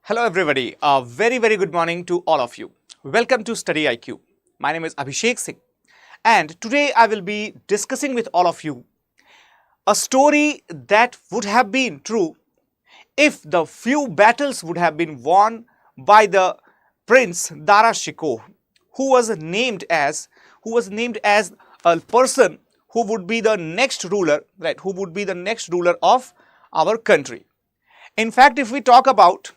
Hello everybody, a very good morning to all of you. Welcome to StudyIQ. My name is Abhishek Singh and today I will be discussing with all of you a story that would have been true if the few battles would have been won by the Prince Darashikoh, who was named as a person who would be the next ruler, right? Who would be the next ruler of our country. In fact, if we talk about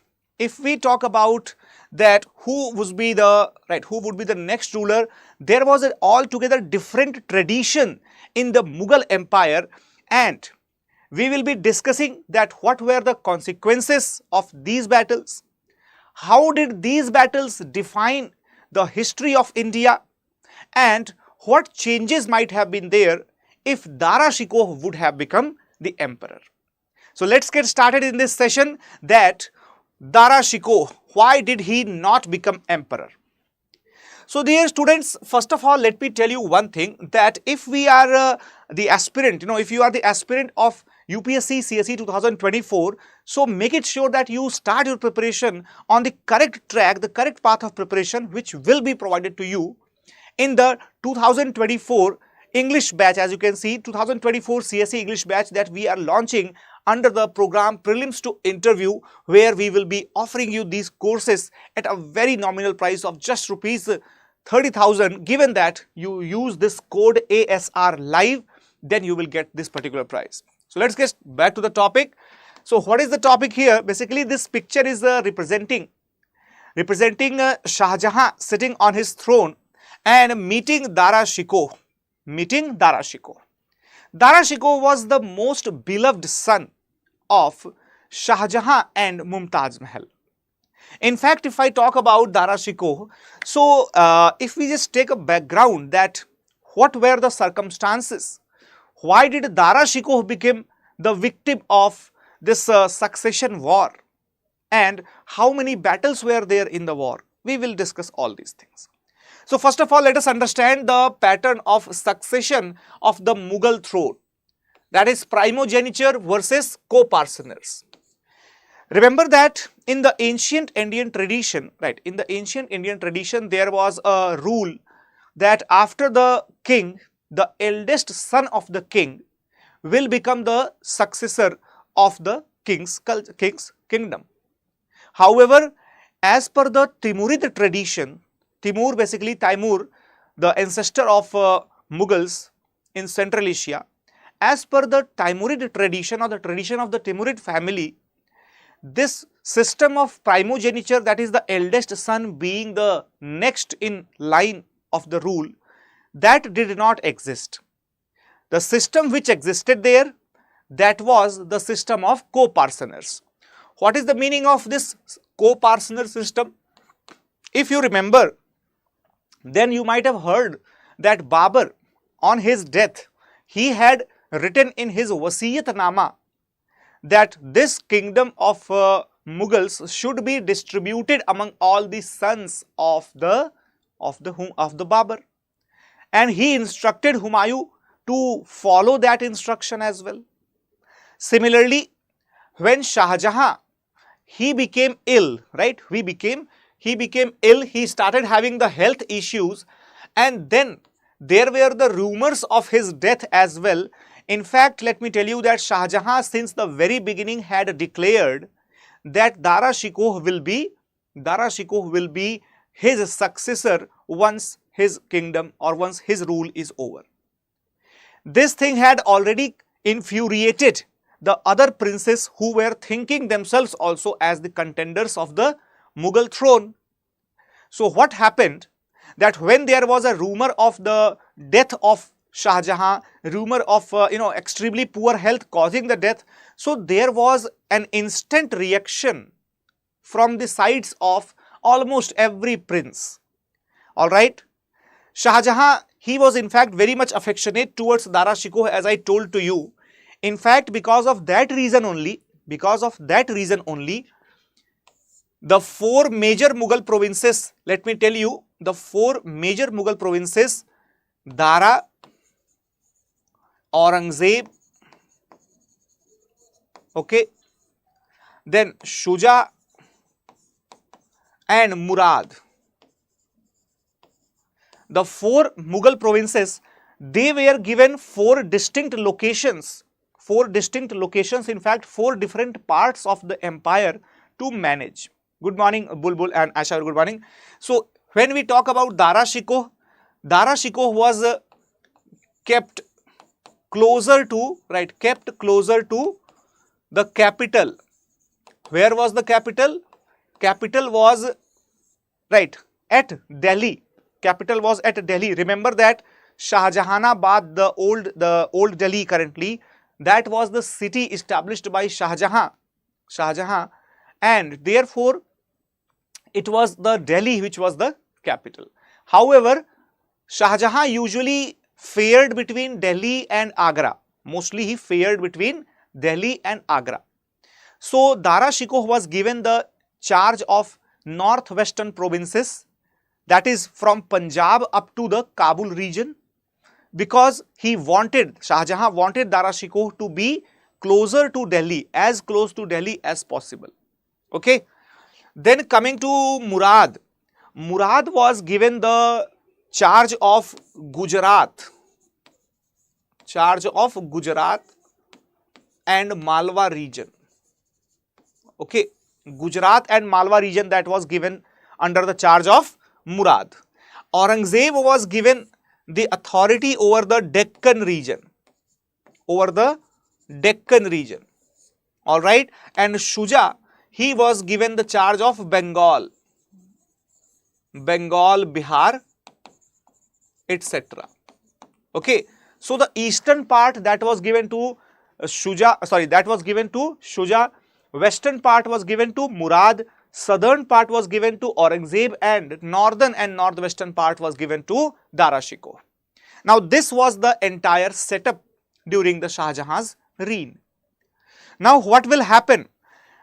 that who would be the next ruler, there was an altogether different tradition in the Mughal Empire, and we will be discussing that what were the consequences of these battles, how did these battles define the history of India, and what changes might have been there if Darashikoh would have become the emperor. So let's get started in this session. That Darashikoh, why did he not become emperor? So dear students, first of all, let me tell you one thing, that if we are the aspirant, if you are the aspirant of UPSC CSE 2024, so make it sure that you start your preparation on the correct track, the correct path of preparation, which will be provided to you in the 2024 English batch. As you can see, 2024 CSE English batch that we are launching under the program Prelims to Interview, where we will be offering you these courses at a very nominal price of just rupees 30,000. Given that you use this code ASR live, then you will get this particular price. So let's get back to the topic. So what is the topic here? Basically, this picture is representing Shahjahan sitting on his throne and meeting Darashikoh. Darashikoh was the most beloved son of Shahjahan and Mumtaz Mahal. In fact, if I talk about Darashikoh, so if we just take a background, that what were the circumstances? Why did Darashikoh become the victim of this succession war? And how many battles were there in the war? We will discuss all these things. So first of all, let us understand the pattern of succession of the Mughal throne. That is primogeniture versus co-parceners. Remember that in the ancient Indian tradition, there was a rule that after the king, the eldest son of the king will become the successor of the king's kingdom. However, as per the Timurid tradition, Timur, the ancestor of Mughals in Central Asia, as per the Timurid tradition or the tradition of the Timurid family, this system of primogeniture, that is the eldest son being the next in line of the rule, that did not exist. The system which existed there, that was the system of co-parceners. What is the meaning of this co-parcener system? If you remember, then you might have heard that Babur, on his death, he had written in his Wasiyatnama that this kingdom of Mughals should be distributed among all the sons of the Babur, and he instructed Humayun to follow that instruction as well. Similarly, when Shahjahan, he became ill, he became ill, he started having the health issues, and then there were the rumors of his death as well. In fact, let me tell you that Shahjahan since the very beginning had declared that Darashikoh will be his successor once his kingdom or once his rule is over. This thing had already infuriated the other princes who were thinking themselves also as the contenders of the Mughal throne. So what happened, that when there was a rumor of the death of Shahjahan, rumor of extremely poor health causing the death, so there was an instant reaction from the sides of almost every prince. Alright, Shahjahan, he was in fact very much affectionate towards Darashikoh, as I told to you. In fact, because of that reason only, the four major Mughal provinces, let me tell you, the four major Mughal provinces, Dara, Aurangzeb, okay, then Shuja, and Murad. The four Mughal provinces, they were given four distinct locations, in fact, four different parts of the empire to manage. Good morning, Bulbul and Asha, good morning. So, when we talk about Darashikoh, Darashikoh was kept closer to, kept closer to the capital. Where was the capital? Capital was, at Delhi. Capital was at Delhi. Remember that Shahjahanabad, the old Delhi currently, that was the city established by Shahjahan, and therefore it was the Delhi which was the capital. However, Shahjahan usually fared between Delhi and Agra. Mostly he fared between Delhi and Agra. So Darashikoh was given the charge of northwestern provinces, that is from Punjab up to the Kabul region, because Shahjahan wanted Darashikoh to be closer to Delhi, as close to Delhi as possible. Okay. Then coming to Murad. Murad was given the charge of Gujarat and Malwa region. Okay. Gujarat and Malwa region, that was given under the charge of Murad. Aurangzeb was given the authority over the Deccan region. Alright. And Shuja, he was given the charge of Bengal, Bihar, etc. Okay. So the eastern part, that was given to Shuja, western part was given to Murad, southern part was given to Aurangzeb, and northern and northwestern part was given to Darashikoh. Now this was the entire setup during the Shahjahan's reign. Now what will happen?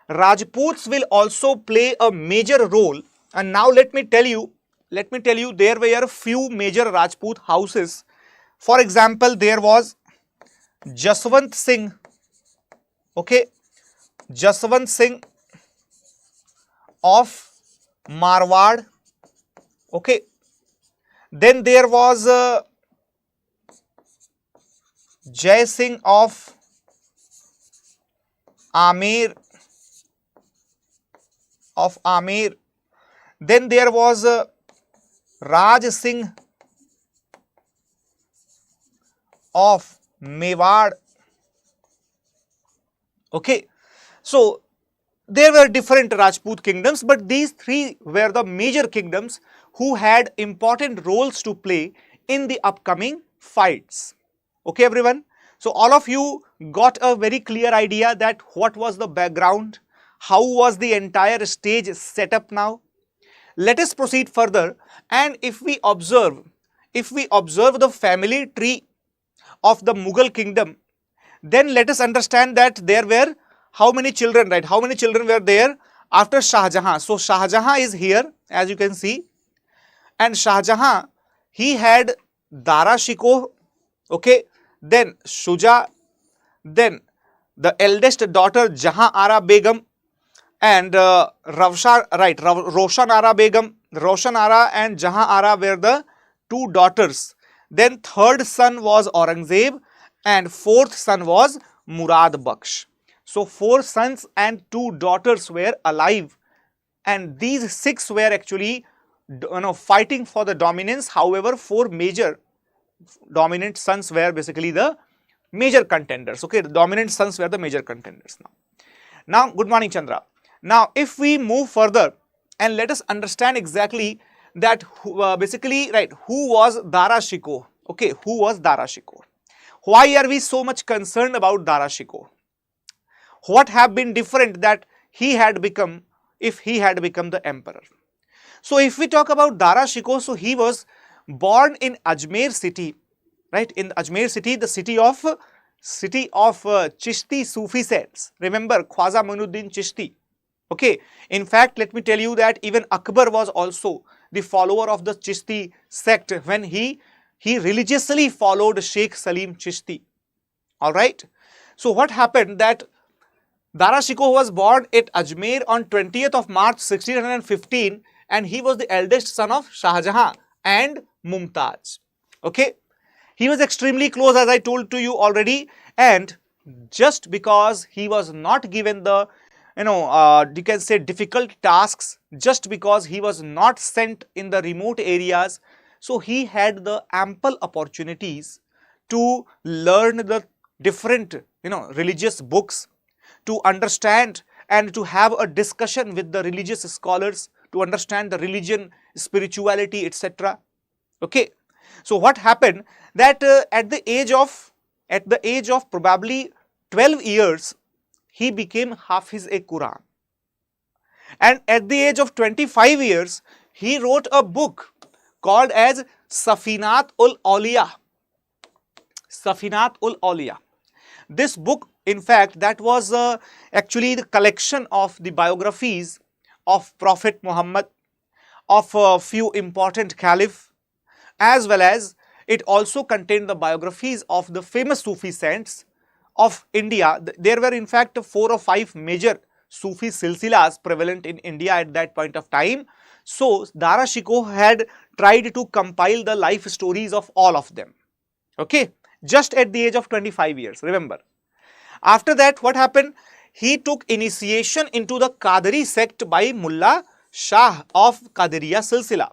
Rajputs will also play a major role, and now let me tell you, there were few major Rajput houses. For example, there was Jaswant Singh, okay, Jaswant Singh of Marwad, okay. Then there was Jai Singh of Amer. Then there was Raj Singh of Mewad. Okay. So there were different Rajput kingdoms, but these three were the major kingdoms who had important roles to play in the upcoming fights. Okay, everyone. So all of you got a very clear idea that what was the background, how was the entire stage set up now. Let us proceed further, and if we observe the family tree of the Mughal kingdom, then let us understand that there were how many children, right? How many children were there after Shahjahan? So Shahjahan is here, as you can see, and Shahjahan, he had Darashikoh, okay, then Shuja, then the eldest daughter Jahan Ara Begum, and Roshan Ara Begum. Roshan Ara and Jahan Ara were the two daughters. Then third son was Aurangzeb, and fourth son was Murad Bakhsh. So 4 sons and 2 daughters were alive, and these 6 were actually fighting for the dominance. However, 4 major dominant sons were basically the major contenders. Okay, the dominant sons were the major contenders. Now good morning, Chandra. Now if we move further and let us understand exactly that who was Darashikoh. Okay, who was Darashikoh? Why are we so much concerned about Darashikoh? What have been different that he had become, if he had become the emperor? So if we talk about Darashikoh, so he was born in Ajmer city, right? In Ajmer city, the city of Chishti Sufi sects. Remember Khwaja Muinuddin Chishti. Okay. In fact, let me tell you that even Akbar was also the follower of the Chishti sect when he religiously followed Sheikh Salim Chishti. All right. So what happened that Darashikoh was born at Ajmer on 20th of March 1615 and he was the eldest son of Shahjahan and Mumtaz. Okay. He was extremely close, as I told to you already, and just because he was not given the, you can say difficult tasks, just because he was not sent in the remote areas, so he had the ample opportunities to learn the different, religious books, to understand and to have a discussion with the religious scholars, to understand the religion, spirituality, etc. Okay. So what happened that at the age of probably 12 years, he became Hafiz-e-Quran. And at the age of 25 years, he wrote a book called as Safinat-ul-Awliya. Safinat-ul-Awliya. This book, in fact, that was actually the collection of the biographies of Prophet Muhammad, of a few important caliph, as well as it also contained the biographies of the famous Sufi saints of India. There were in fact 4 or 5 major Sufi silsilas prevalent in India at that point of time. So Darashikoh had tried to compile the life stories of all of them. Okay, just at the age of 25 years, remember. After that, what happened? He took initiation into the Qadri sect by Mullah Shah of Qadriya Silsila.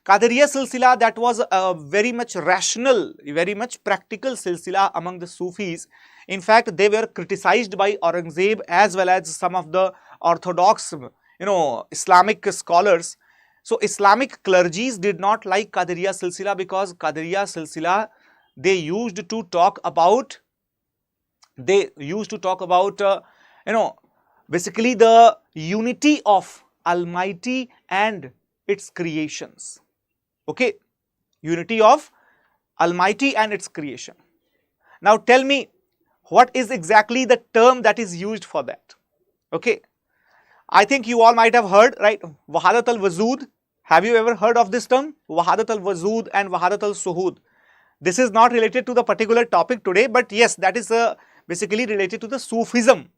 Qadriya Silsila, that was a very much rational, very much practical silsila among the Sufis. In fact, they were criticized by Aurangzeb as well as some of the orthodox, Islamic scholars. So Islamic clergies did not like Qadriya Silsila because Qadriya Silsila, they used to talk about, basically the unity of Almighty and its creations. Okay, unity of Almighty and its creation. Now tell me, what is exactly the term that is used for that? Okay, I think you all might have heard, right? Wahadat al-Wujud. Have you ever heard of this term? Wahadat al-Wujud and Wahadat al-Suhud. This is not related to the particular topic today, but yes, that is basically related to the Sufism.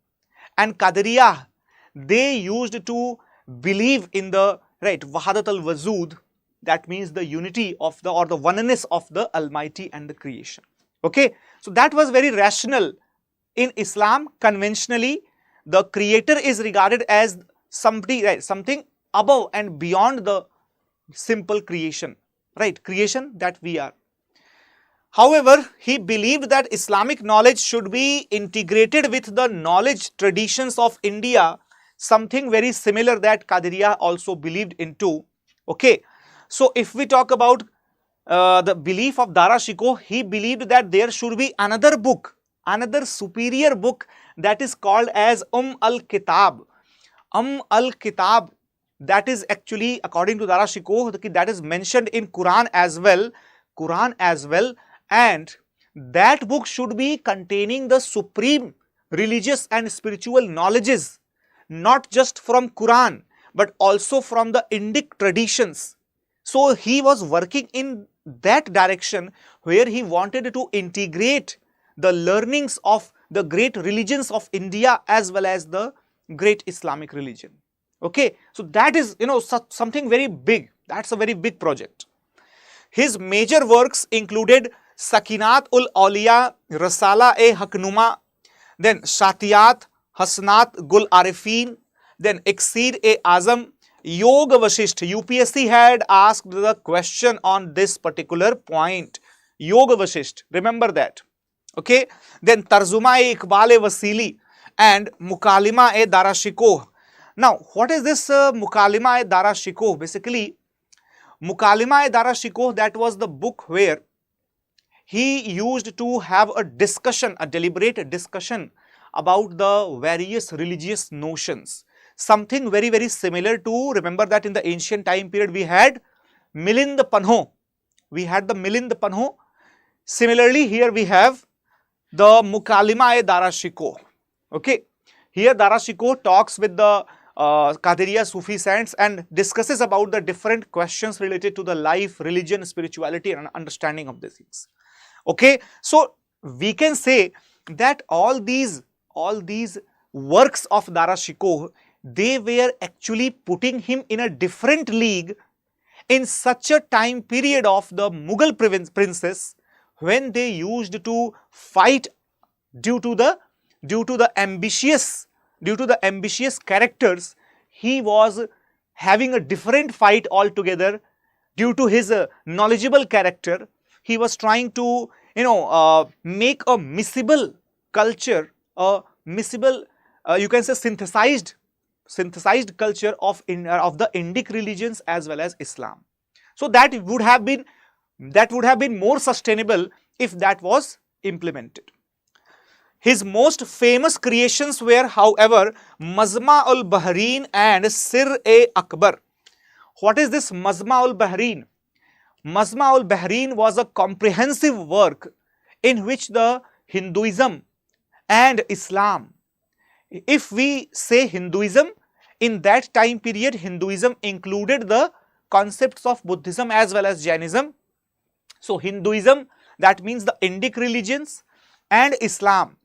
And Qadriya, they used to believe in the, right, Wahadat al-Wujud. That means the unity of the, or the oneness of the Almighty and the creation. Okay, so that was very rational. In Islam, conventionally, the creator is regarded as somebody, right, something above and beyond the simple creation, right, creation that we are. However, he believed that Islamic knowledge should be integrated with the knowledge traditions of India, something very similar that Qadriya also believed into. Okay. So if we talk about the belief of Darashikoh, he believed that there should be another book, another superior book, that is called as al-Kitab. Al-Kitab, that is actually, according to Darashikoh, that is mentioned in Quran as well, and that book should be containing the supreme religious and spiritual knowledges, not just from Quran, but also from the Indic traditions. So he was working in that direction where he wanted to integrate the learnings of the great religions of India as well as the great Islamic religion. Okay, so that is, something very big. That's a very big project. His major works included Sakinat-ul-Awliya, Rasala-e-Haknuma, then Shatiyat, Hasnat Gul Arifin, then Iksir-e-Azam, Yoga Vasisht. UPSC had asked the question on this particular point. Yoga Vasisht, remember that. Okay, then Tarzuma-e-Iqbal-e-Wasili and Mukalima-e-Darashikoh. Now, what is this Mukalima-e-Darashikoh? Basically, Mukalima-e-Darashikoh, that was the book where he used to have a discussion, a deliberate discussion about the various religious notions. Something very, very similar to, remember that in the ancient time period we had Milind Panho. We had the Milind Panho. Similarly, here we have the Mukalima-e-Darashikoh. Okay, here Darashikoh talks with the Qadiriya Sufi saints and discusses about the different questions related to the life, religion, spirituality and understanding of these things. Okay, so we can say that all these works of Darashikoh, they were actually putting him in a different league in such a time period of the Mughal princes, when they used to fight due to the ambitious characters. He was having a different fight altogether due to his knowledgeable character. He was trying to make a miscible culture, a miscible, you can say synthesized culture of the Indic religions as well as Islam. So that would have been more sustainable if that was implemented. His most famous creations were, however, Majma al-Bahrain and Sir-e-Akbar. What is this Majma al-Bahrain? Majma al-Bahrain was a comprehensive work in which the Hinduism and Islam, if we say Hinduism, in that time period, Hinduism included the concepts of Buddhism as well as Jainism. So Hinduism, that means the Indic religions, and Islam,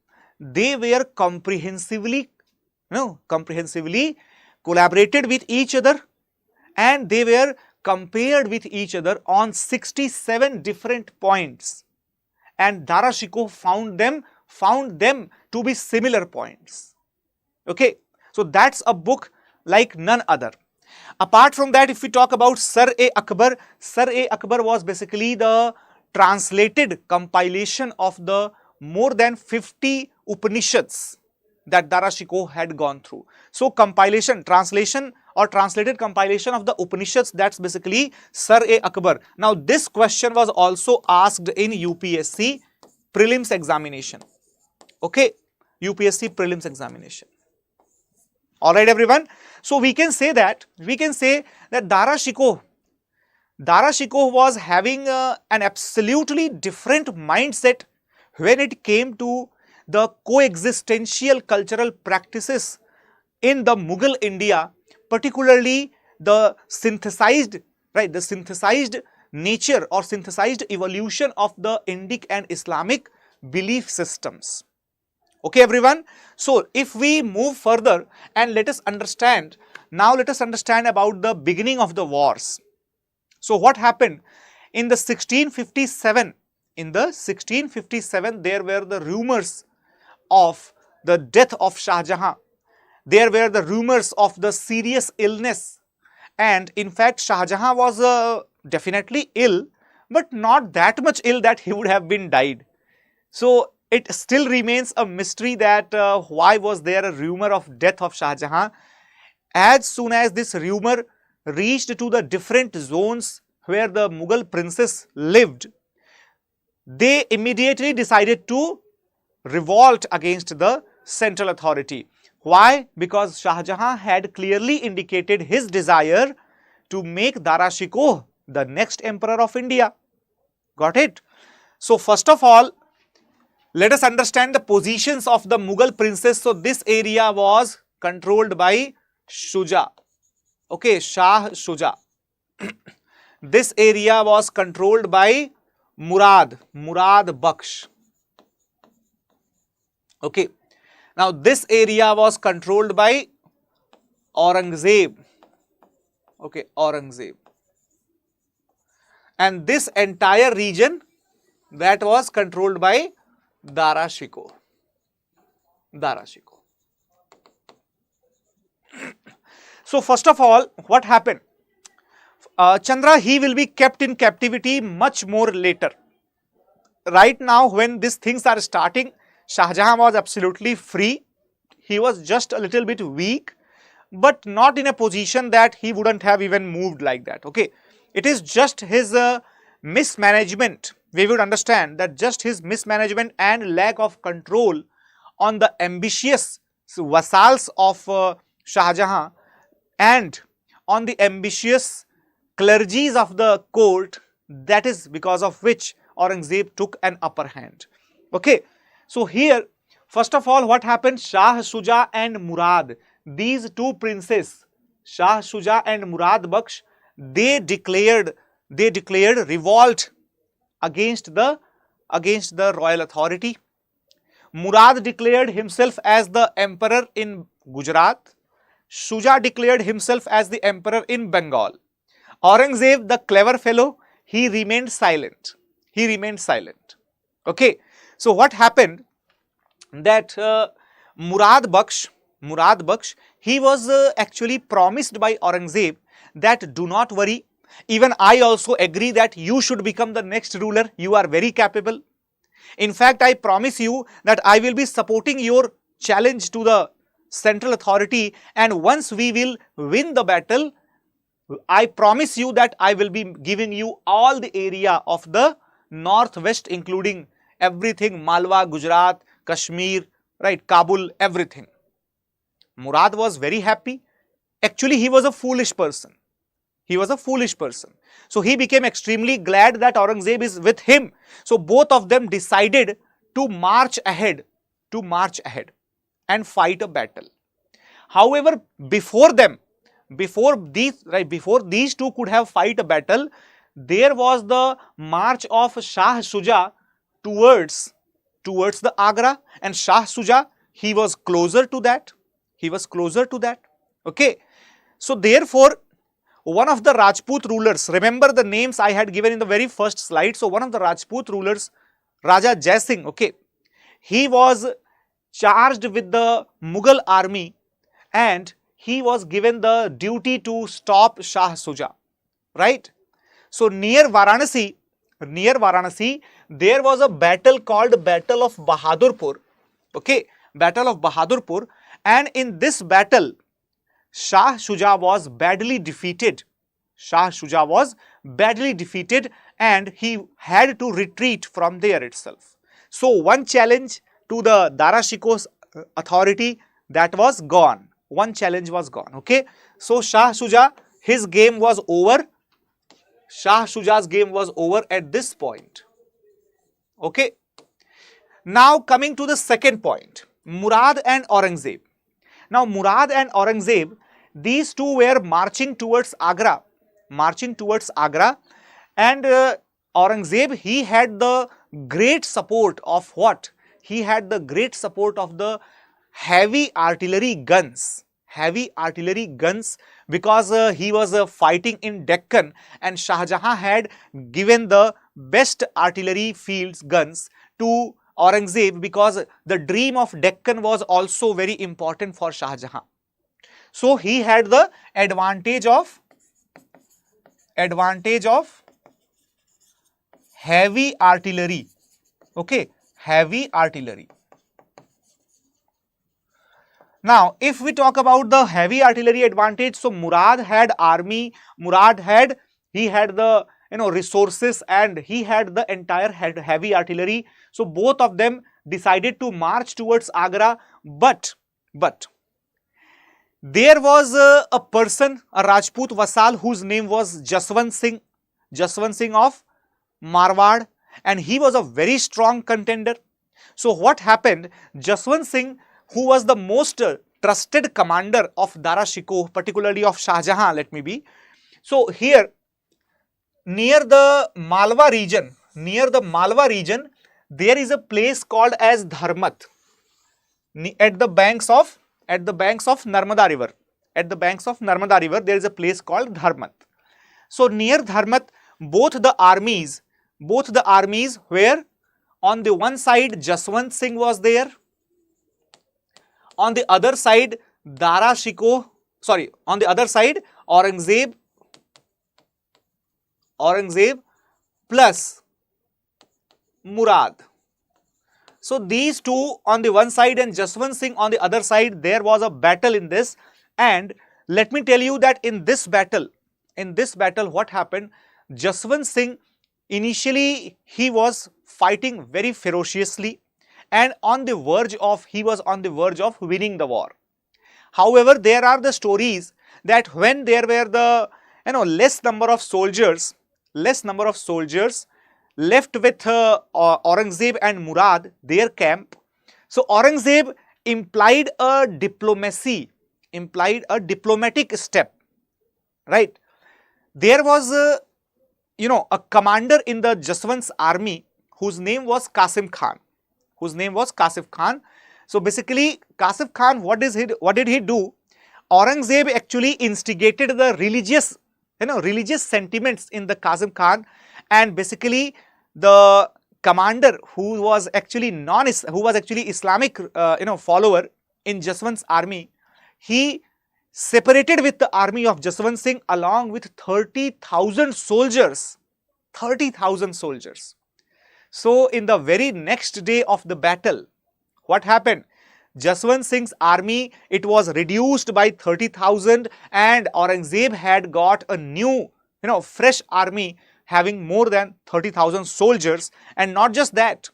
they were comprehensively collaborated with each other, and they were compared with each other on 67 different points, and Darashikoh found them to be similar points. Okay, so that's a book like none other. Apart from that, if we talk about Sir-e-Akbar, Sir-e-Akbar was basically the translated compilation of the more than 50 Upanishads that Darashikoh had gone through. So translation or translated compilation of the Upanishads, that's basically Sir-e-Akbar. Now this question was also asked in UPSC prelims examination. Okay, UPSC prelims examination. Alright everyone. So we can say that Darashikoh was having an absolutely different mindset when it came to the coexistential cultural practices in the Mughal India, particularly the synthesized nature or synthesized evolution of the Indic and Islamic belief systems. Okay everyone, so if we move further and let us understand about the beginning of the wars. So what happened in the 1657? In the 1657, there were the rumors of the death of Shahjahan. There were the rumors of the serious illness, and in fact Shahjahan was definitely ill, but not that much ill that he would have been died. So it still remains a mystery that why was there a rumor of death of Shahjahan. As soon as this rumor reached to the different zones where the Mughal princes lived, they immediately decided to revolt against the central authority. Why? Because Shahjahan had clearly indicated his desire to make Darashikoh the next emperor of India. Got it? So first of all, let us understand the positions of the Mughal princes. So this area was controlled by Shuja. Okay, Shah Shuja. This area was controlled by Murad Baksh. Okay. Now this area was controlled by Aurangzeb. Okay, Aurangzeb. And this entire region, that was controlled by Darashiko. So first of all, what happened? Chandra, he will be kept in captivity much more later. Right now, when these things are starting, Shahjahan was absolutely free. He was just a little bit weak, but not in a position that he wouldn't have even moved like that. Okay, it is just his mismanagement. We would understand that just his mismanagement and lack of control on the ambitious vassals of Shahjahan and on the ambitious clergies of the court, that is because of which Aurangzeb took an upper hand. Okay, so here first of all what happened, Shah Shuja and Murad, these two princes, Shah Shuja and Murad Baksh, they declared revolt against the royal authority. Murad declared himself as the emperor in Gujarat. Shuja declared himself as the emperor in Bengal. Aurangzeb, the clever fellow, he remained silent. He remained silent. Okay. So what happened that Murad Baksh, he was actually promised by Aurangzeb that do not worry. Even I also agree that you should become the next ruler. You are very capable. In fact, I promise you that I will be supporting your challenge to the central authority, and once we will win the battle, I promise you that I will be giving you all the area of the northwest, including everything, Malwa, Gujarat, Kashmir, right, Kabul, everything. Murad was very happy. Actually, he was a foolish person. He was a foolish person. So he became extremely glad that Aurangzeb is with him. So both of them decided to march ahead and fight a battle. However, before these two could have fight a battle, there was the march of Shah Shuja towards the Agra, and Shah Shuja, he was closer to that. Okay. So therefore, one of the Rajput rulers, remember the names I had given in the very first slide. So one of the Rajput rulers, Raja Jai Singh, okay, he was charged with the Mughal army and he was given the duty to stop Shah Shuja, right? So near Varanasi, there was a battle called Battle of Bahadurpur, okay, Battle of Bahadurpur, and in this battle, Shah Shuja was badly defeated. And he had to retreat from there itself. So one challenge to the Darashiko's authority, that was gone. One challenge was gone. Okay. So Shah Shuja, his game was over. Shah Shuja's game was over at this point. Okay. Now coming to the second point, Murad and Aurangzeb. Now Murad and Aurangzeb, these two were marching towards Agra, and Aurangzeb, he had the great support of what? He had the great support of the heavy artillery guns, because he was fighting in Deccan, and Shahjahan had given the best artillery fields guns to Aurangzeb, because the dream of Deccan was also very important for Shahjahan. So he had the advantage of heavy artillery. Okay, heavy artillery. Now, if we talk about the heavy artillery advantage, so Murad had army, he had the resources, and he had the entire heavy artillery. So both of them decided to march towards Agra, but there was a person, a Rajput vassal, whose name was Jaswant Singh of Marwad, and he was a very strong contender. So what happened? Jaswant Singh, who was the most trusted commander of Darashiko, particularly of Shahjahan, So here, near the Malwa region, there is a place called as Dharmat, at the banks of Narmada river. There is a place called Dharmat. So near Dharmat, both the armies were, on the one side Jaswant Singh was there, on the other side Aurangzeb plus Murad. So these two on the one side and Jaswant Singh on the other side, there was a battle in this. And let me tell you that in this battle, what happened? Jaswant Singh, initially he was fighting very ferociously, and he was on the verge of winning the war. However, there are the stories that when there were the less number of soldiers left with Aurangzeb and Murad, their camp. So Aurangzeb implied a diplomatic step, right? There was a commander in the Jaswant's army whose name was Qasim Khan. whose name was Kasif Khan. So basically, Kasif Khan, what did he do? Aurangzeb actually instigated the religious sentiments in the Kasif Khan, and basically the commander who was actually Islamic follower in Jaswant's army, he separated with the army of Jaswant Singh along with 30,000 soldiers. 30,000 soldiers. So in the very next day of the battle, what happened? Jaswant Singh's army, it was reduced by 30,000, and Aurangzeb had got a new, fresh army having more than 30,000 soldiers. And not just that.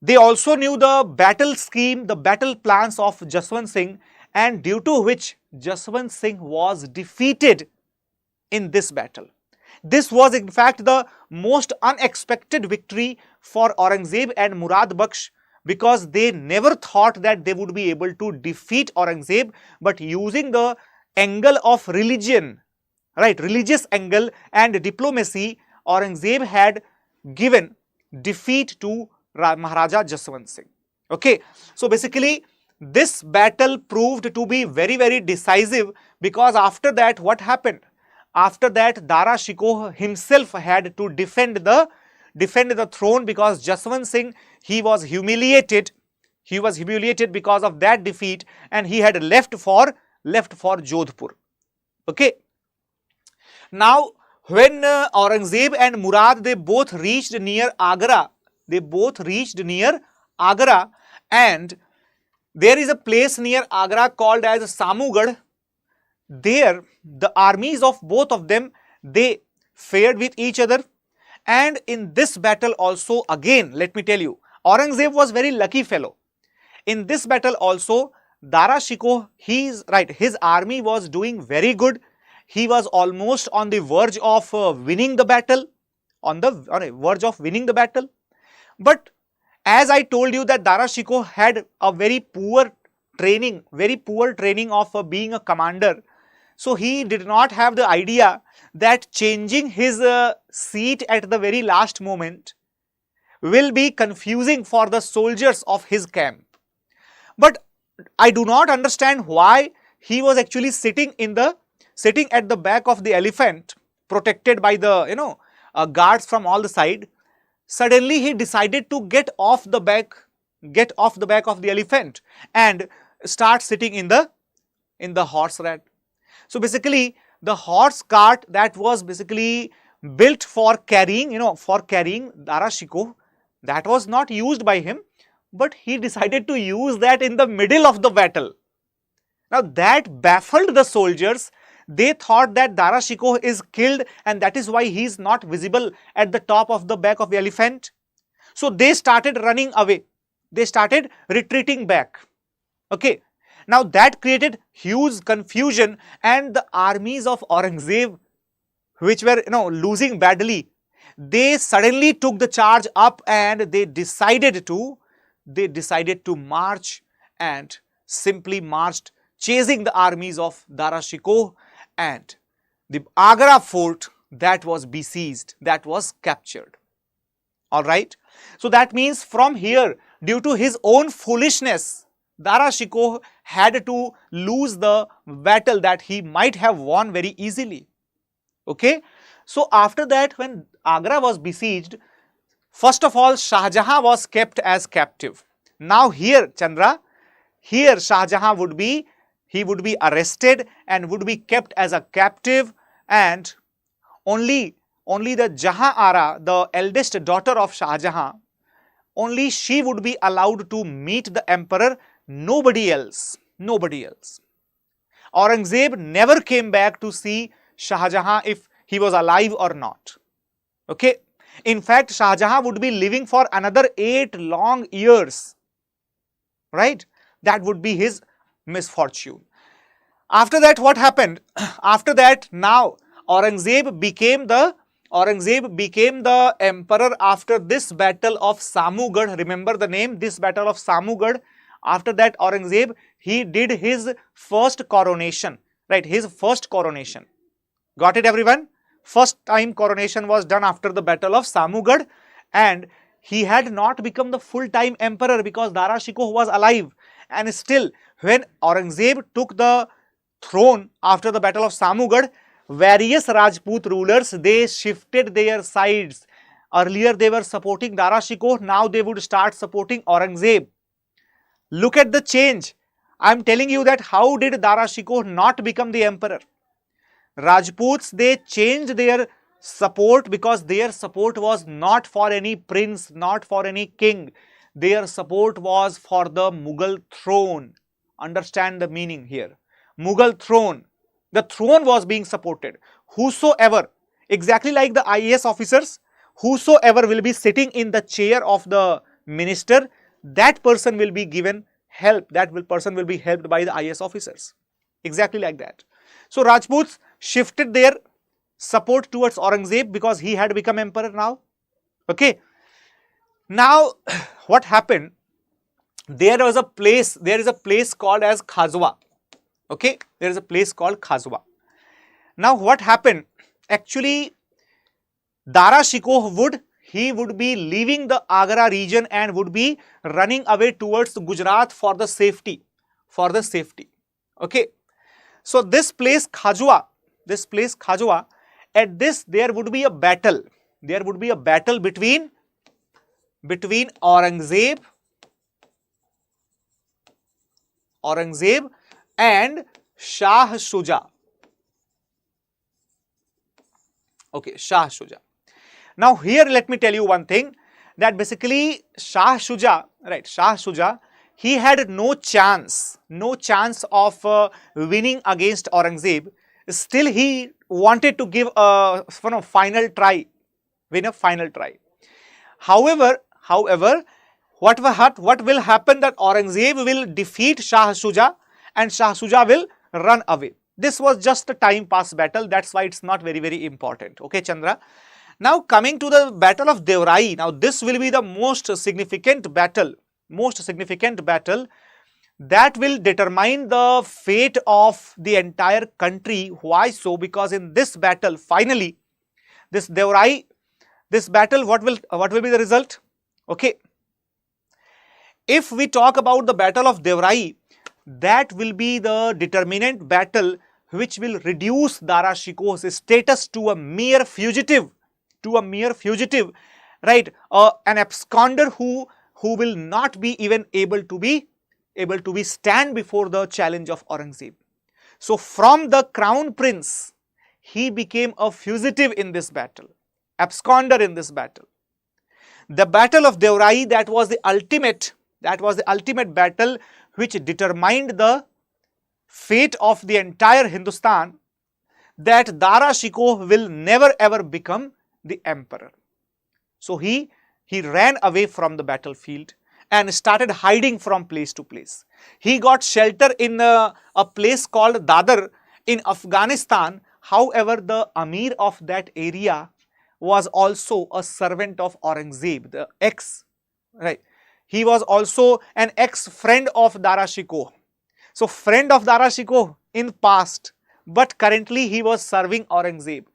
They also knew the battle scheme, the battle plans of Jaswant Singh, and due to which Jaswant Singh was defeated in this battle. This was in fact the most unexpected victory for Aurangzeb and Murad Bakhsh, because they never thought that they would be able to defeat Aurangzeb, but using the angle of religion, right, religious angle and diplomacy, Aurangzeb had given defeat to Maharaja Jaswant Singh. Okay, so basically this battle proved to be very, very decisive, because after that what happened? After that, Darashikoh himself had to defend the throne, because Jaswant Singh, he was humiliated because of that defeat, and he had left for Jodhpur. Okay. Now, when Aurangzeb and Murad, they both reached near Agra, and there is a place near Agra called as Samugad. There, the armies of both of them, they fared with each other. And in this battle also, again, let me tell you, Aurangzeb was very lucky fellow. In this battle also, Darashikoh, his army was doing very good. He was almost on the verge of winning the battle, But as I told you that Darashikoh had a very poor training of being a commander. So he did not have the idea that changing his seat at the very last moment will be confusing for the soldiers of his camp. But I do not understand why he was actually sitting at the back of the elephant, protected by the guards from all the side. Suddenly he decided to get off the back of the elephant and start sitting in the horse rat. So basically, the horse cart that was basically built for carrying Darashikoh, that was not used by him, but he decided to use that in the middle of the battle. Now that baffled the soldiers. They thought that Darashikoh is killed, and that is why he is not visible at the top of the back of the elephant. So they started running away. They started retreating back. Okay. Now that created huge confusion, and the armies of Aurangzeb, which were losing badly, they suddenly took the charge up, and they decided to march, and simply marched, chasing the armies of Darashikoh, and the Agra fort, that was besieged, that was captured. Alright. So that means from here, due to his own foolishness, Darashikoh had to lose the battle that he might have won very easily. Okay. So after that, when Agra was besieged, first of all, Shahjahan was kept as captive. Now here, Chandra, here Shahjahan would be arrested and would be kept as a captive, and only the Jahan Ara, the eldest daughter of Shahjahan, only she would be allowed to meet the emperor. Nobody else. Aurangzeb never came back to see Shahjahan if he was alive or not. Okay. In fact, Shahjahan would be living for another 8 long years. Right? That would be his misfortune. After that, what happened? After that, now Aurangzeb became the emperor after this battle of Samugad. Remember the name, this battle of Samugad. After that, Aurangzeb, he did his first coronation, right? His first coronation. Got it, everyone? First time coronation was done after the battle of Samugad, and he had not become the full-time emperor because Darashikoh was alive. And still, when Aurangzeb took the throne after the Battle of Samugad, various Rajput rulers, they shifted their sides. Earlier they were supporting Darashikoh, now they would start supporting Aurangzeb. Look at the change. I am telling you that how did Darashikoh not become the emperor? Rajputs, they changed their support because their support was not for any prince, not for any king. Their support was for the Mughal throne. Understand the meaning here. Mughal throne. The throne was being supported. Whosoever, exactly like the IAS officers, whosoever will be sitting in the chair of the minister, that person will be given help. Person will be helped by the IAS officers. Exactly like that. So Rajputs shifted their support towards Aurangzeb because he had become emperor now. Okay. Now, what happened? There is a place called as Khazwa. Okay. There is a place called Khazwa. Now, what happened? Actually, Darashikoh would be leaving the Agra region and would be running away towards Gujarat for the safety. Okay. So this place Khazwa, at this there would be a battle. There would be a battle between Aurangzeb and Shah Shuja. Okay, Shah Shuja. Now here let me tell you one thing, that basically Shah Shuja, he had no chance of winning against Aurangzeb. Still he wanted to give a final try, win a final try. However, what will happen, that Aurangzeb will defeat Shah Shuja and Shah Shuja will run away. This was just a time pass battle, that's why it's not very important. Okay, Chandra. Now coming to the Battle of Devrai, now this will be the most significant battle that will determine the fate of the entire country. Why so? Because in this battle, finally, this Devrai, this battle, what will be the result? Okay. If we talk about the Battle of Devrai, that will be the determinant battle which will reduce Darashikoh's status to a mere fugitive, right? An absconder who will not be even able to be stand before the challenge of Aurangzeb. So from the crown prince, he became a fugitive in this battle, absconder in this battle. The Battle of Devrai, that was the ultimate battle which determined the fate of the entire Hindustan, that Darashikoh will never ever become the emperor. So he ran away from the battlefield and started hiding from place to place. He got shelter in a place called Dadar in Afghanistan. However, the Amir of that area was also a servant of Aurangzeb, he was also an ex-friend of Darashikoh. So friend of Darashikoh in past, but currently he was serving Aurangzeb.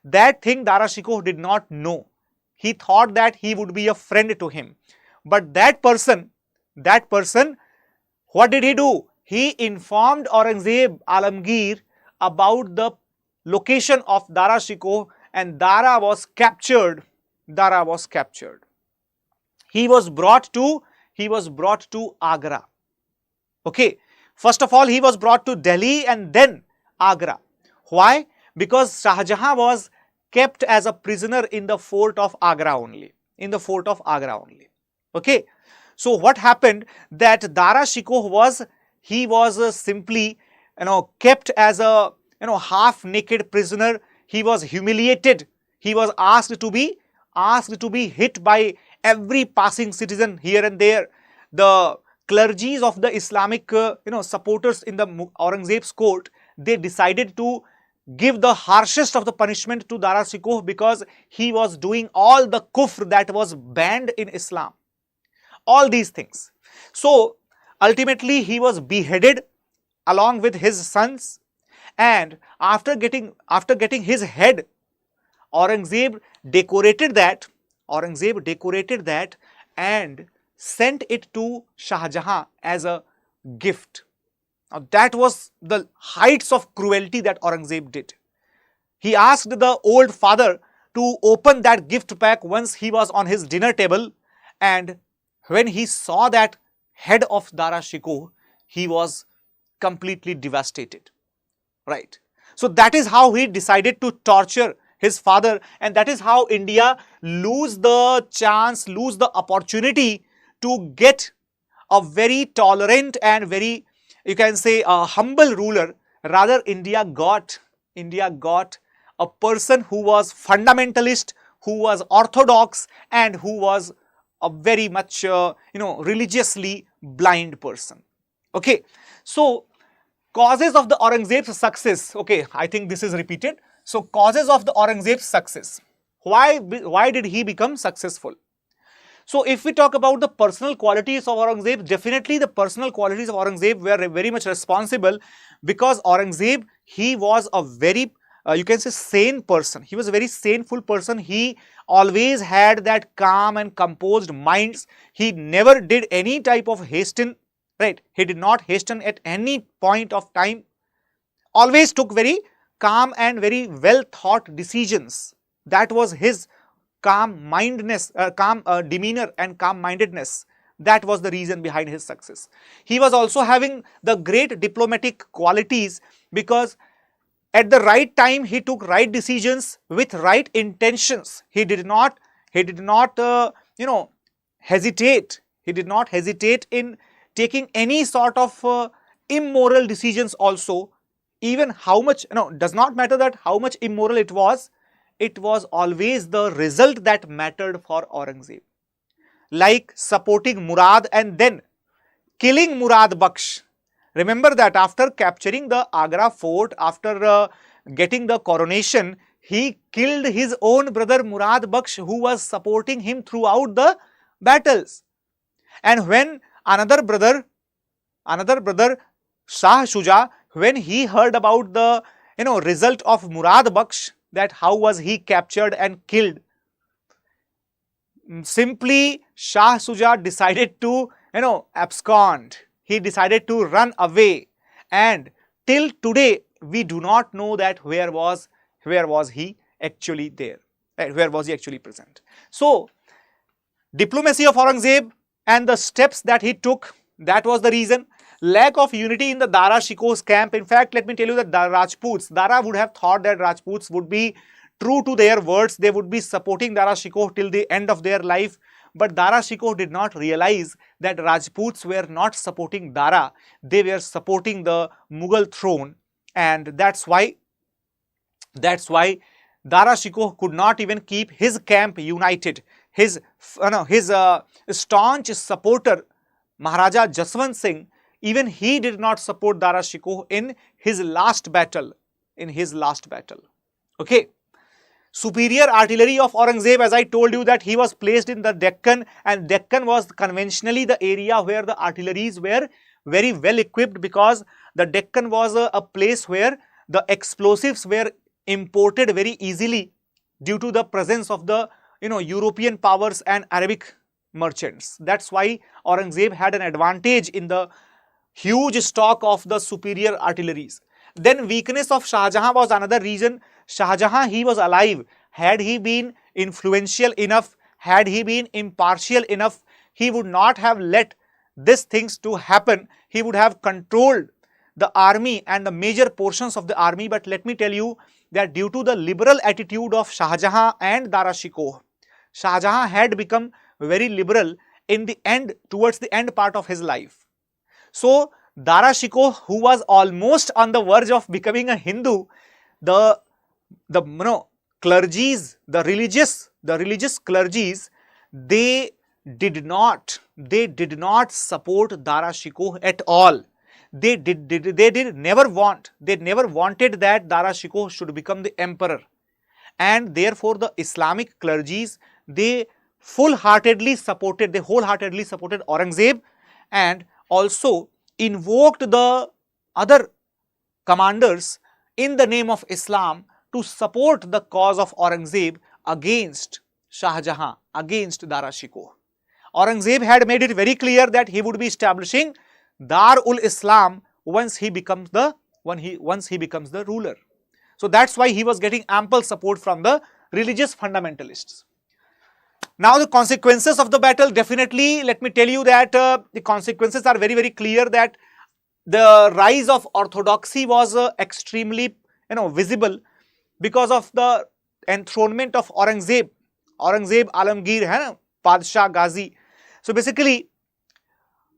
That thing Darashikoh did not know. He thought that he would be a friend to him. But that person, what did he do? He informed Aurangzeb Alamgir about the location of Darashikoh, and Dara was captured. He was brought to Agra. Okay. First of all, he was brought to Delhi and then Agra. Why? Because Shahjahan was kept as a prisoner in the fort of Agra only. Okay. So what happened, that Darashikoh was simply kept as a half naked prisoner. He was humiliated. He was asked to be hit by every passing citizen here and there. The clergies of the Islamic supporters in the Aurangzeb's court, they decided to give the harshest of the punishment to Darashikoh because he was doing all the kufr that was banned in Islam. All these things. So ultimately he was beheaded along with his sons, and after getting his head, Aurangzeb decorated that Aurangzeb decorated that and sent it to Shahjahan as a gift. Now that was the heights of cruelty that Aurangzeb did. He asked the old father to open that gift pack once he was on his dinner table, and when he saw that head of Darashikoh, he was completely devastated. Right. So that is how he decided to torture his father, and that is how India lose the chance, lose the opportunity to get a very tolerant and very, you can say, a humble ruler. Rather, India got a person who was fundamentalist, who was orthodox, and who was a very much religiously blind person. Okay, so causes of the Aurangzeb's success. Okay, I think this is repeated. So causes of the Aurangzeb's success. Why did he become successful? So if we talk about the personal qualities of Aurangzeb, definitely the personal qualities of Aurangzeb were very much responsible, because Aurangzeb, he was a very you can say sane person. He was a very saneful person. He always had that calm and composed minds. He never did any type of hasten, right? He did not hasten at any point of time. Always took very calm and very well thought decisions. That was his calm mindedness, calm demeanor and calm mindedness. That was the reason behind his success. He was also having the great diplomatic qualities, because at the right time he took right decisions with right intentions. He did not hesitate. He did not hesitate in taking any sort of immoral decisions also. Even how much, does not matter that how much immoral it was always the result that mattered for Aurangzeb. Like supporting Murad and then killing Murad Baksh. Remember that after capturing the Agra fort, after getting the coronation, he killed his own brother Murad Baksh, who was supporting him throughout the battles. And when another brother Shah Shuja, when he heard about the result of Murad Baksh, that how was he captured and killed, simply Shah Shuja decided to abscond. He decided to run away, and till today we do not know that where was he actually there, right? Where was he actually present? So diplomacy of Aurangzeb and the steps that he took, that was the reason. Lack of unity in the Darashiko's camp. In fact, let me tell you that the Rajputs, Dara would have thought that Rajputs would be true to their words. They would be supporting Darashikoh till the end of their life. But Darashikoh did not realize that Rajputs were not supporting Dara. They were supporting the Mughal throne. And that's why Darashikoh could not even keep his camp united. His staunch supporter, Maharaja Jaswant Singh, even he did not support Darashikoh in his last battle. Okay. Superior artillery of Aurangzeb, as I told you that he was placed in the Deccan, and Deccan was conventionally the area where the artilleries were very well equipped, because the Deccan was a place where the explosives were imported very easily due to the presence of the European powers and Arabic merchants. That's why Aurangzeb had an advantage in the huge stock of the superior artilleries. Then weakness of Shahjahan was another reason. Shahjahan, he was alive. Had he been influential enough, had he been impartial enough, he would not have let these things to happen. He would have controlled the army and the major portions of the army. But let me tell you that due to the liberal attitude of Shahjahan and Darashikoh, Shahjahan had become very liberal in the end, towards the end part of his life. So Darashikoh, who was almost on the verge of becoming a Hindu, the clergies, the religious clergies, they did not support Darashikoh at all. They never wanted that Darashikoh should become the emperor, and therefore the Islamic clergies, they wholeheartedly supported Aurangzeb, and also invoked the other commanders in the name of Islam to support the cause of Aurangzeb against Shahjahan against Darashikoh. Aurangzeb had made it very clear that he would be establishing Dar-ul-Islam once he becomes the ruler. So that's why he was getting ample support from the religious fundamentalists. Now the consequences of the battle, definitely let me tell you that the consequences are very clear, that the rise of orthodoxy was extremely visible because of the enthronement of Aurangzeb Alamgir hai na, Padshah Ghazi. So basically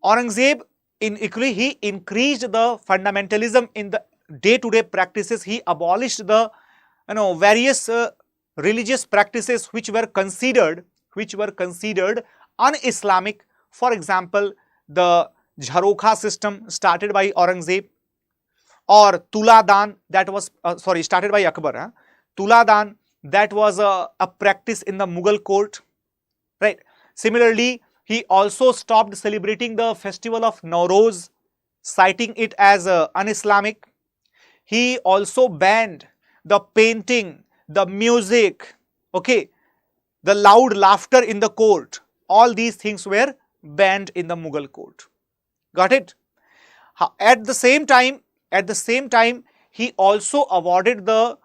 Aurangzeb he increased the fundamentalism in the day-to-day practices. He abolished the various religious practices which were considered un-Islamic. For example, the Jharokha system started by Aurangzeb, or Tuladan, that was started by Akbar. Tuladan, that was a practice in the Mughal court, right? Similarly, he also stopped celebrating the festival of Nowruz, citing it as un-Islamic. He also banned the painting, the music, okay, the loud laughter in the court. All these things were banned in the Mughal court. Got it? At the same time, he also awarded the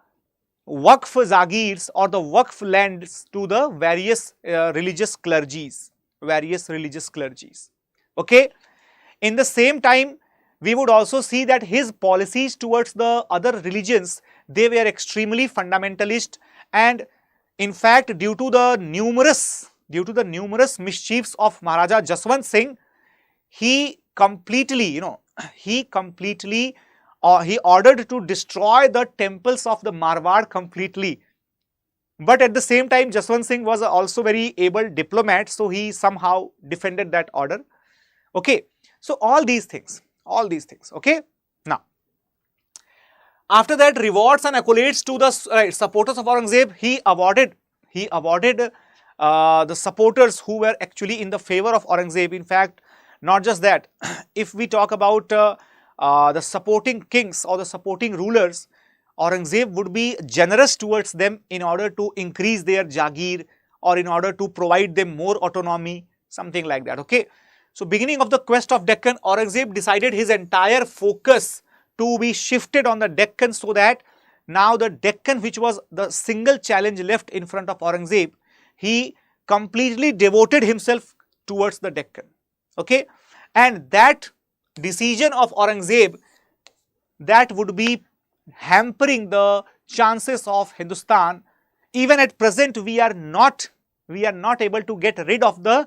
Waqf Zagirs or the Waqf lands to the various religious clergies. Okay. In the same time, we would also see that his policies towards the other religions, they were extremely fundamentalist, and in fact, due to the numerous mischiefs of Maharaja Jaswant Singh, he completely, he ordered to destroy the temples of the Marwar completely. But at the same time, Jaswant Singh was also very able diplomat, so he somehow defended that order. Okay, so all these things, okay. Now, after that, rewards and accolades to the supporters of Aurangzeb, he awarded the supporters who were actually in the favor of Aurangzeb. In fact, not just that, if we talk about the supporting kings or the supporting rulers, Aurangzeb would be generous towards them in order to increase their Jagir or in order to provide them more autonomy, something like that, okay. So, beginning of the quest of Deccan, Aurangzeb decided his entire focus to be shifted on the Deccan, so that now the Deccan, which was the single challenge left in front of Aurangzeb, he completely devoted himself towards the Deccan, okay. And that decision of Aurangzeb, that would be hampering the chances of Hindustan. Even at present, we are not able to get rid of the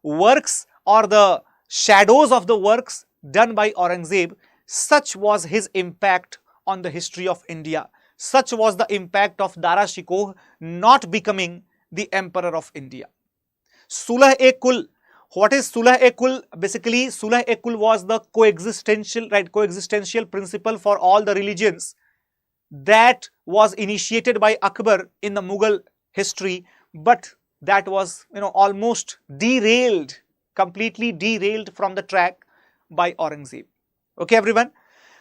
works or the shadows of the works done by Aurangzeb. Such was his impact on the history of India. Such was the impact of Darashikoh not becoming the emperor of India. Sulah-e-Kul. What is Sulah-e-Kul? Basically, Sulah-e-Kul was the coexistential principle for all the religions that was initiated by Akbar in the Mughal history, but that was almost derailed, completely derailed from the track by Aurangzeb. Okay, everyone.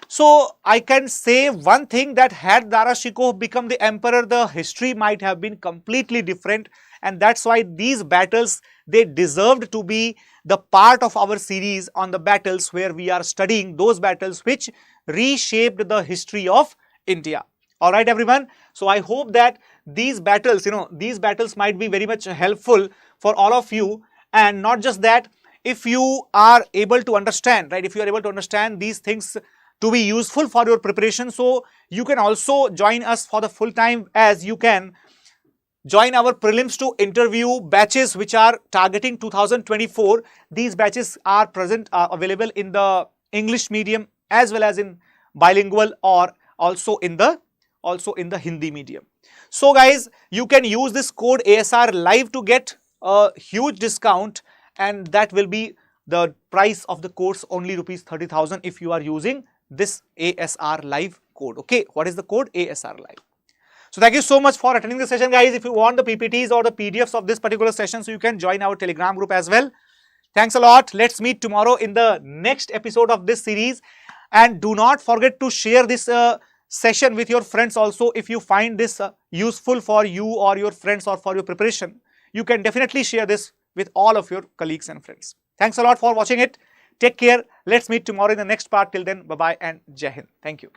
So I can say one thing, that had Darashikoh become the emperor, the history might have been completely different, and that's why these battles, they deserved to be the part of our series on the battles, where we are studying those battles which reshaped the history of India. Alright, everyone. So I hope that these battles, these battles might be very much helpful for all of you. And not just that, if you are able to understand, right, if you are able to understand these things to be useful for your preparation, so you can also join us for the full time, as you can join our prelims to interview batches which are targeting 2024. These batches are available in the English medium as well as in bilingual, or also in the Hindi medium. So guys, you can use this code ASR Live to get a huge discount, and that will be the price of the course, only rupees 30,000 if you are using this ASR Live code. Okay, what is the code? ASR Live. So thank you so much for attending the session, guys. If you want the PPTs or the PDFs of this particular session, so you can join our Telegram group as well. Thanks a lot. Let's meet tomorrow in the next episode of this series. And do not forget to share this session with your friends also. If you find this useful for you or your friends or for your preparation, you can definitely share this with all of your colleagues and friends. Thanks a lot for watching it. Take care. Let's meet tomorrow in the next part. Till then, bye-bye and Jahan. Thank you.